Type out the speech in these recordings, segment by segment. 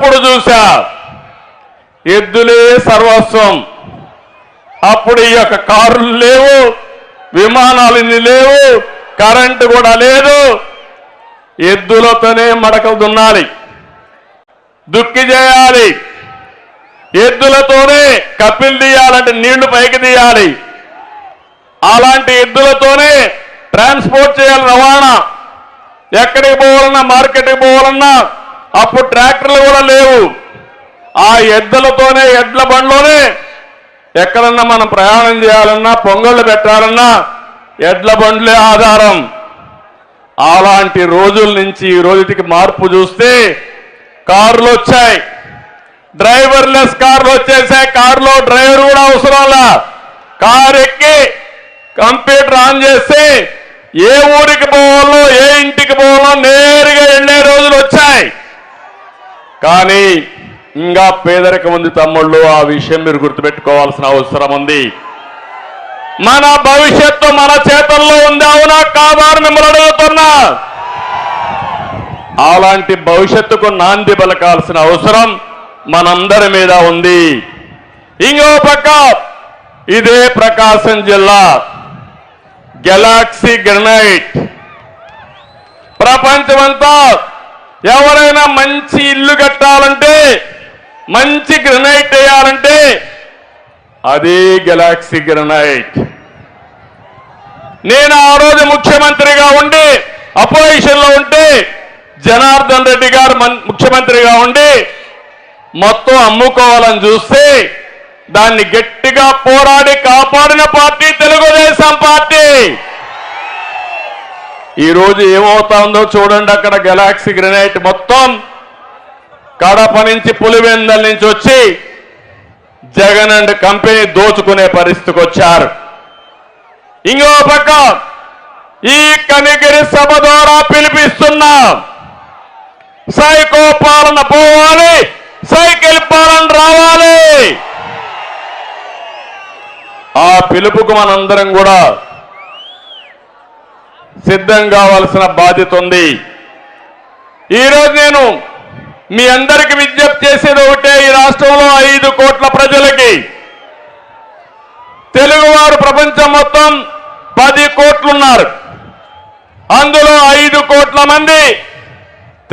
ఇప్పుడు చూసా ఎద్దులే సర్వస్వం. అప్పుడు ఈ యొక్క కారులు లేవు, విమానాలు లేవు, కరెంటు కూడా లేదు. ఎద్దులతోనే మడకలు దున్నాలి, దుక్కి చేయాలి, ఎద్దులతోనే కప్పిలు తీయాలంటే నీళ్లు పైకి తీయాలి. అలాంటి ఎద్దులతోనే ట్రాన్స్పోర్ట్ చేయాలి, రవాణా. ఎక్కడికి పోవాలన్నా, మార్కెట్కి పోవాలన్నా అప్పుడు ట్రాక్టర్లు కూడా లేవు. ఆ ఎద్దులతోనే, ఎడ్ల బండ్లోనే ఎక్కడన్నా మనం ప్రయాణం చేయాలన్నా, పొంగళ్ళు పెట్టాలన్నా ఎడ్ల బండ్లే ఆధారం. అలాంటి రోజుల నుంచి ఈ రోజుకి మార్పు చూస్తే కార్లు వచ్చాయి, డ్రైవర్లెస్ కార్లు వచ్చేసాయి. కారులో డ్రైవర్ కూడా అవసరంలా, కారు ఎక్కి కంప్యూటర్ ఆన్ చేస్తే ఏ ఊరికి పోవాలో, ఏ ఇంటికి పోవాలో నేరుగా వెళ్ళే రోజులు వచ్చాయి. కానీ ఇంకా పేదరికం ఉంది తమ్ముళ్ళు, ఆ విషయం మీరు గుర్తుపెట్టుకోవాల్సిన అవసరం ఉంది. మన భవిష్యత్తు మన చేతుల్లో ఉంది, అవునా కాదా అని మిమ్మల్ని అడుగుతున్నా. అలాంటి భవిష్యత్తుకు నాంది పలకాల్సిన అవసరం మనందరి మీద ఉంది. ఇంకో పక్క ఇదే ప్రకాశం జిల్లా గెలాక్సీ గ్రనైట్. ప్రపంచమంతా ఎవరైనా మంచి ఇల్లు కట్టాలంటే, మంచి గ్రనైట్ వేయాలంటే అదే గెలాక్సీ గ్రనైట్. నేను ఆ రోజు ముఖ్యమంత్రిగా ఉండి, అపోజిషన్లో ఉంటే జనార్దన్ రెడ్డి గారు ముఖ్యమంత్రిగా ఉండి మొత్తం అమ్ముకోవాలని చూస్తే దాన్ని గట్టిగా పోరాడి కాపాడిన పార్టీ తెలుగుదేశం పార్టీ. ఈరోజు ఏమవుతుందో చూడండి. అక్కడ గెలాక్సీ గ్రనైట్ మొత్తం కడప నుంచి, పులివెందల నుంచి వచ్చి జగన్ అండ్ కంపెనీ దోచుకునే పరిస్థితికి వచ్చారు. ఇంకో పక్క ఈ కనిగిరి సభ ద్వారా పిలిపిస్తున్నా, సైకో పాలన పోవాలి, సైకిల్ పాలన రావాలి. ఆ పిలుపుకు మనందరం కూడా సిద్ధం కావాల్సిన బాధ్యత ఉంది. ఈరోజు నేను మీ అందరికీ విజ్ఞప్తి చేసేది ఒకటే, ఈ రాష్ట్రంలో 5 కోట్ల ప్రజలకి, తెలుగువారు ప్రపంచం మొత్తం 10 కోట్లున్నారు. అందులో 5 కోట్ల మంది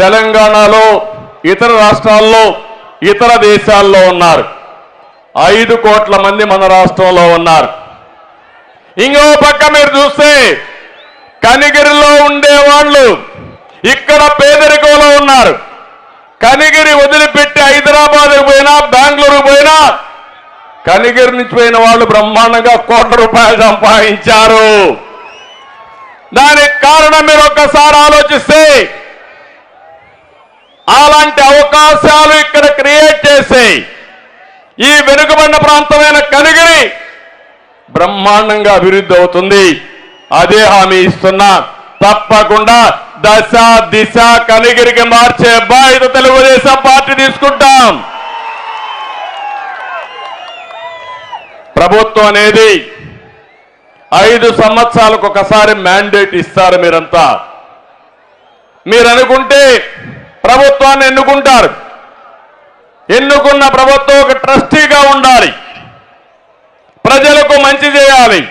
తెలంగాణలో, ఇతర రాష్ట్రాల్లో, ఇతర దేశాల్లో ఉన్నారు. 5 కోట్ల మంది మన రాష్ట్రంలో ఉన్నారు. ఇంకో పక్క మీరు చూస్తే కనిగిరిలో ఉండేవాళ్ళు ఇక్కడ పేదరికంలో ఉన్నారు. కనిగిరి వదిలిపెట్టి హైదరాబాద్కు పోయినా, బెంగళూరుకు పోయినా కనిగిరి నుంచి పోయిన వాళ్ళు బ్రహ్మాండంగా కోట్ల రూపాయలు సంపాదించారు. దానికి కారణం మీరు ఒక్కసారి ఆలోచిస్తే, అలాంటి అవకాశాలు ఇక్కడ క్రియేట్ చేసి ఈ వెనుకబడిన ప్రాంతమైన కనిగిరి బ్రహ్మాండంగా అభివృద్ధి అవుతుంది. అదే హామీ ఇస్తున్నా. తప్పకుండా దశ దిశ కనిగిరికి మార్చే బాధ్యత తెలుగుదేశం పార్టీ తీసుకుంటాం. ప్రభుత్వం అనేది 5 సంవత్సరాలకు ఒకసారి మ్యాండేట్ ఇస్తారు. మీరంతా మీరు అనుకుంటే ప్రభుత్వాన్ని ఎన్నుకుంటారు. ఎన్నుకున్న ప్రభుత్వం ఒక ట్రస్టీగా ఉండాలి, ప్రజలకు మంచి చేయాలి.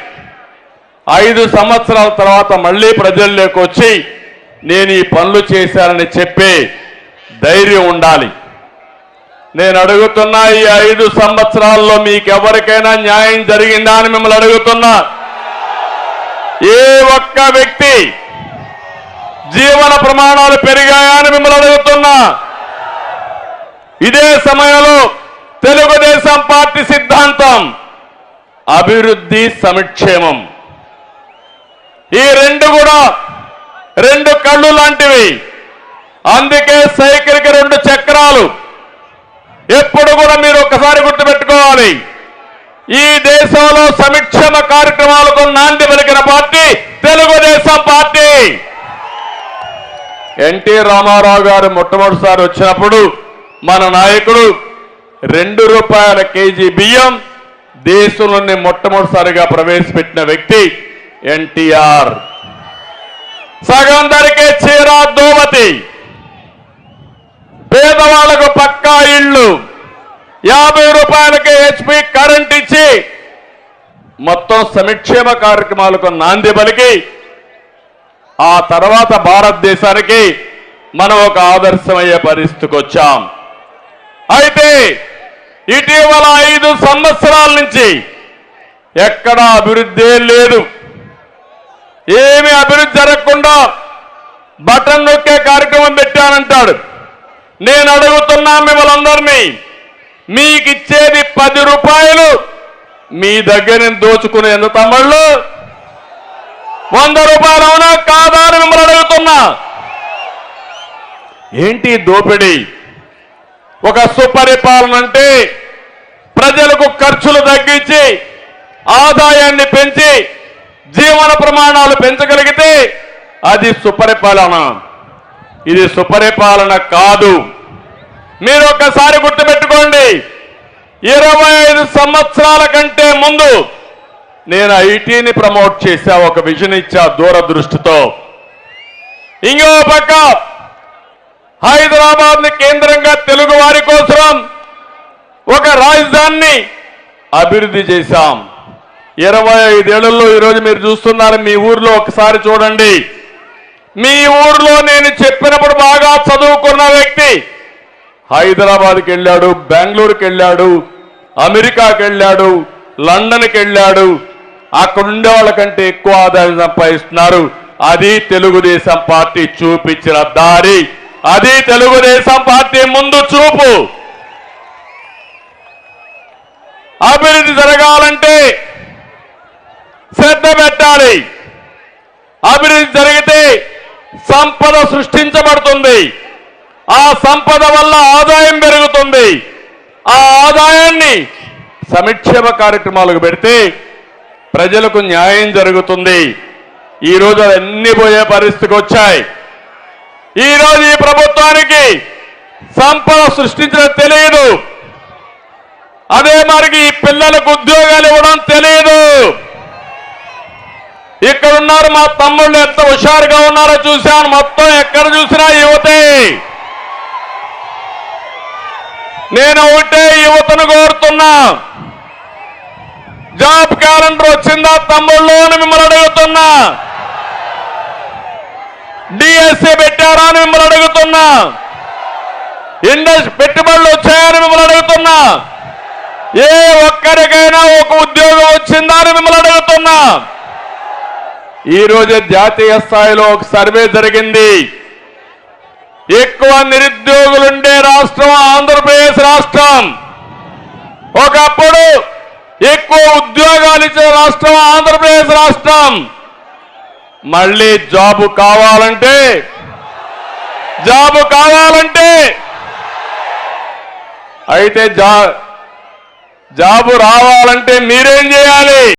5 సంవత్సరాల తర్వాత మళ్ళీ ప్రజల్లోకి వచ్చి నేను ఈ పనులు చేశానని చెప్పే ధైర్యం ఉండాలి. నేను అడుగుతున్నా, ఈ 5 సంవత్సరాల్లో మీకు ఎవరికైనా న్యాయం జరిగిందా అని మిమ్మల్ని అడుగుతున్నా. ఏ ఒక్క వ్యక్తి జీవన ప్రమాణాలు పెరిగాయా అని మిమ్మల్ని అడుగుతున్నా. ఇదే సమయంలో తెలుగుదేశం పార్టీ సిద్ధాంతం అభివృద్ధి, సంక్షేమం. ఈ రెండు కూడా 2 కళ్ళు లాంటివి. అందుకే సైకిల్కి 2 చక్రాలు. ఎప్పుడు కూడా మీరు ఒక్కసారి గుర్తుపెట్టుకోవాలి, ఈ దేశంలో సంక్షేమ కార్యక్రమాలకు నాంది పలికిన పార్టీ తెలుగుదేశం పార్టీ. ఎన్టీ రామారావు గారు మొట్టమొదటిసారి వచ్చినప్పుడు మన నాయకుడు ₹2 కేజీ బియ్యం దేశంలోనే మొట్టమొదటిసారిగా ప్రవేశపెట్టిన వ్యక్తి ఎన్టీఆర్. సగం ధరకే చీర, దోవతి, పేదవాళ్లకు పక్కా ఇళ్ళు, 50 రూపాయలకే HP కరెంట్ ఇచ్చి మొత్తం సంక్షేమ కార్యక్రమాలకు నాంది పలికి ఆ తర్వాత భారతదేశానికి మనం ఒక ఆదర్శమయ్యే పరిస్థితికి వచ్చాం. అయితే ఇటీవల 5 సంవత్సరాల నుంచి ఎక్కడా అభివృద్ధి లేదు. ఏమి అభివృద్ధి జరగకుండా బటన్ నొక్కే కార్యక్రమం పెట్టానంటాడు. నేను అడుగుతున్నా మిమ్మల్ని, మీకు ఇచ్చేది 10 రూపాయలు, మీ దగ్గర నుంచి దోచుకునే ఎంత తమ్ముళ్ళు? 100 రూపాయలు అవునా కాదా అని మిమ్మల్ని అడుగుతున్నా. ఏంటి దోపిడీ? ఒక సుపరిపాలన అంటే ప్రజలకు ఖర్చులు తగ్గించి ఆదాయాన్ని పెంచి జీవన ప్రమాణాలు పెంచగలిగితే అది సుపరిపాలన. ఇది సుపరిపాలన కాదు. మీరు ఒక్కసారి గుర్తుపెట్టుకోండి, 25 సంవత్సరాల కంటే ముందు నేను ఐటీని ప్రమోట్ చేశా, ఒక విజన్ ఇచ్చా దూరదృష్టితో. ఇంకో పక్క హైదరాబాద్ ని కేంద్రంగా తెలుగు వారి కోసం ఒక రాజధానిని అభివృద్ధి చేశాం. 25 ఏళ్లలో ఈరోజు మీరు చూస్తున్నారు. మీ ఊర్లో ఒకసారి చూడండి. మీ ఊర్లో నేను చెప్పినప్పుడు బాగా చదువుకున్న వ్యక్తి హైదరాబాద్కి వెళ్ళాడు, బెంగళూరుకి వెళ్ళాడు, అమెరికాకి వెళ్ళాడు, లండన్కి వెళ్ళాడు. అక్కడ ఉండే వాళ్ళకంటే ఎక్కువ ఆదాయం సంపాదిస్తున్నారు. అది తెలుగుదేశం పార్టీ చూపించిన దారి, అది తెలుగుదేశం పార్టీ ముందు చూపు. అభివృద్ధి జరగాలంటే శ్రద్ధ పెట్టాలి. అభివృద్ధి జరిగితే సంపద సృష్టించబడుతుంది. ఆ సంపద వల్ల ఆదాయం పెరుగుతుంది. ఆ ఆదాయాన్ని సంక్షేమ కార్యక్రమాలకు పెడితే ప్రజలకు న్యాయం జరుగుతుంది. ఈరోజు అన్ని పోయే పరిస్థితికి వచ్చాయి. ఈరోజు ఈ ప్రభుత్వానికి సంపద సృష్టించడం తెలియదు. అదే మరికి ఈ పిల్లలకు ఉద్యోగాలు ఇవ్వడం తెలియదు. ఇక్కడ ఉన్నారు మా తమ్ముళ్ళు, ఎంత హుషారుగా ఉన్నారో చూశాను. మొత్తం ఎక్కడ చూసినా యువతే. నేను ఒకటే యువతను కోరుతున్నా, జాబ్ క్యాలెండర్ వచ్చిందా తమ్ముళ్ళు అని మిమ్మల్ని అడుగుతున్నా. డిఎస్సి పెట్టారా అని మిమ్మల్ని అడుగుతున్నా. పెట్టుబడులు వచ్చాయని మిమ్మల్ని అడుగుతున్నా. ఏ ఒక్కరికైనా ఒక ఉద్యోగం వచ్చిందా అని మిమ్మల్ని అడుగుతున్నా. ఈ రోజు జాతీయ స్థాయిలో ఒక సర్వే జరిగింది. ఎక్కువ నిరుద్యోగులుండే రాష్ట్రం ఆంధ్రప్రదేశ్ రాష్ట్రం. ఒకప్పుడు ఎక్కువ ఉద్యోగాలు ఇచ్చే రాష్ట్రం ఆంధ్రప్రదేశ్ రాష్ట్రం. మళ్ళీ జాబు కావాలంటే అయితే జాబు రావాలంటే మీరేం చేయాలి?